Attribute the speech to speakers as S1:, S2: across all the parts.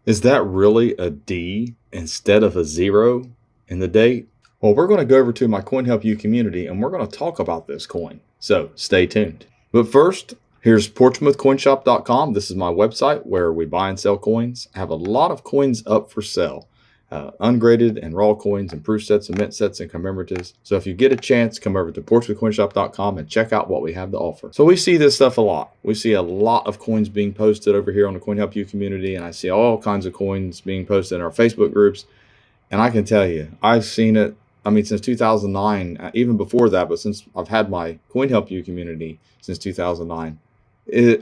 S1: Is that really a D instead of a 0 in the date? Well, we're going to go over to my CoinHelpu community and we're going to talk about this coin. So stay tuned. But first, here's PortsmouthCoinShop.com. This is my website where we buy and sell coins. I have a lot of coins up for sale. Ungraded and raw coins and proof sets and mint sets and commemoratives. So if you get a chance, come over to PortsmouthCoinShop.com and check out what we have to offer. So we see this stuff a lot. We see a lot of coins being posted over here on the CoinHelpu community, and I see all kinds of coins being posted in our Facebook groups. And I can tell you, I've seen it, since 2009, even before that, but since I've had my CoinHelpu community since 2009,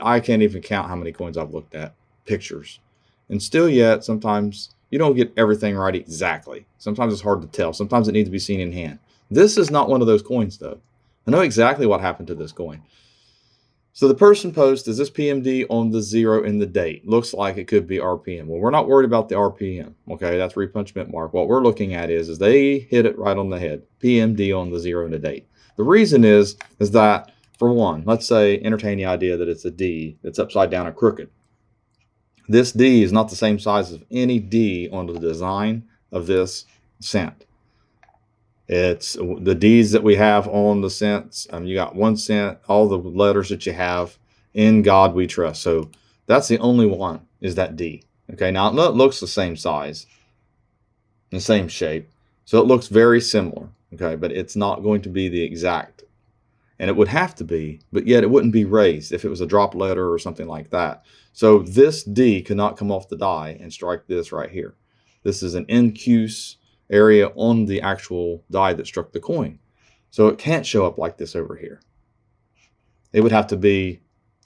S1: I can't even count how many coins I've looked at, pictures. And still yet, sometimes you don't get everything right exactly. Sometimes it's hard to tell. Sometimes it needs to be seen in hand. This is not one of those coins, though. I know exactly what happened to this coin. So the person posts, is this PMD on the 0 in the date? Looks like it could be RPM. Well, we're not worried about the RPM. Okay, that's repunch mint mark. What we're looking at is they hit it right on the head. PMD on the 0 in the date. The reason is that, for one, let's say entertain the idea that it's a D that's upside down and crooked. This D is not the same size as any D on the design of this cent. It's the D's that we have on the cents. You got 1 cent, all the letters that you have, in God we trust. So that's the only one, is that D. Okay, now it looks the same size, the same shape. So it looks very similar, okay, but it's not going to be the exact. And it would have to be, but yet it wouldn't be raised if it was a drop letter or something like that. So this D could not come off the die and strike this right here. This is an incuse area on the actual die that struck the coin. So it can't show up like this over here. It would have to be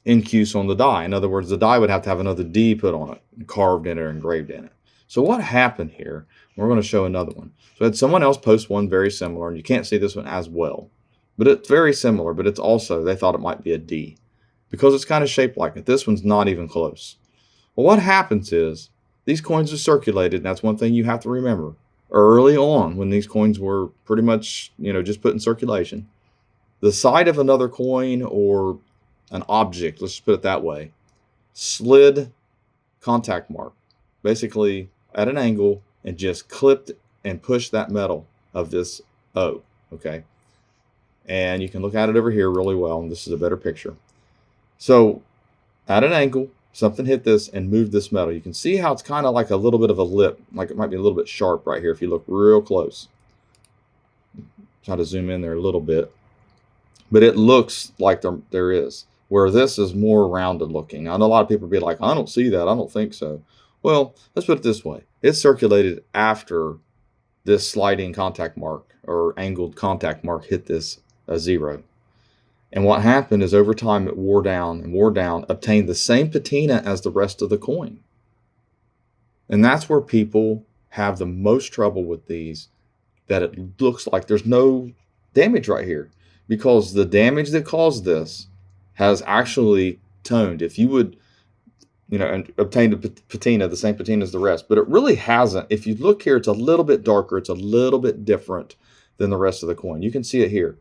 S1: incuse on the die. In other words, the die would have to have another D put on it, carved in it or engraved in it. So what happened here, we're going to show another one. So I had someone else post one very similar, and you can't see this one as well. But it's very similar, but it's also, they thought it might be a D because it's kind of shaped like it. This one's not even close. Well, what happens is these coins are circulated, and that's one thing you have to remember. Early on, when these coins were pretty much, just put in circulation, the side of another coin or an object, let's just put it that way, slid contact mark, basically at an angle, and just clipped and pushed that metal of this O, okay? And you can look at it over here really well, and this is a better picture. So at an angle, something hit this and moved this metal. You can see how it's kind of like a little bit of a lip, like it might be a little bit sharp right here if you look real close. Try to zoom in there a little bit. But it looks like there is, where this is more rounded looking. I know a lot of people be like, I don't see that. I don't think so. Well, let's put it this way. It circulated after this sliding contact mark or angled contact mark hit this 0. And what happened is over time it wore down and wore down, obtained the same patina as the rest of the coin. And that's where people have the most trouble with these, that it looks like there's no damage right here, because the damage that caused this has actually toned. If you would, and obtain the patina, the same patina as the rest, but it really hasn't. If you look here, it's a little bit darker. It's a little bit different than the rest of the coin. You can see it here.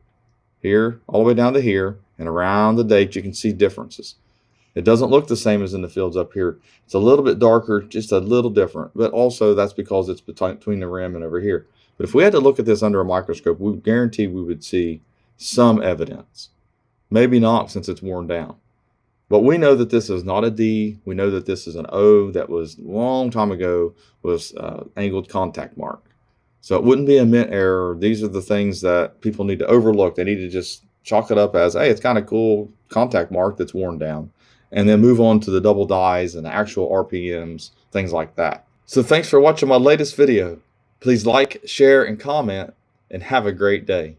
S1: Here, all the way down to here, and around the date, you can see differences. It doesn't look the same as in the fields up here. It's a little bit darker, just a little different, but also that's because it's between the rim and over here. But if we had to look at this under a microscope, we guarantee we would see some evidence. Maybe not, since it's worn down. But we know that this is not a D. We know that this is an O that was a long time ago was angled contact mark. So it wouldn't be a mint error. These are the things that people need to overlook. They need to just chalk it up as, hey, it's kind of cool contact mark that's worn down. And then move on to the double dies and the actual RPMs, things like that. So thanks for watching my latest video. Please like, share, and comment, and have a great day.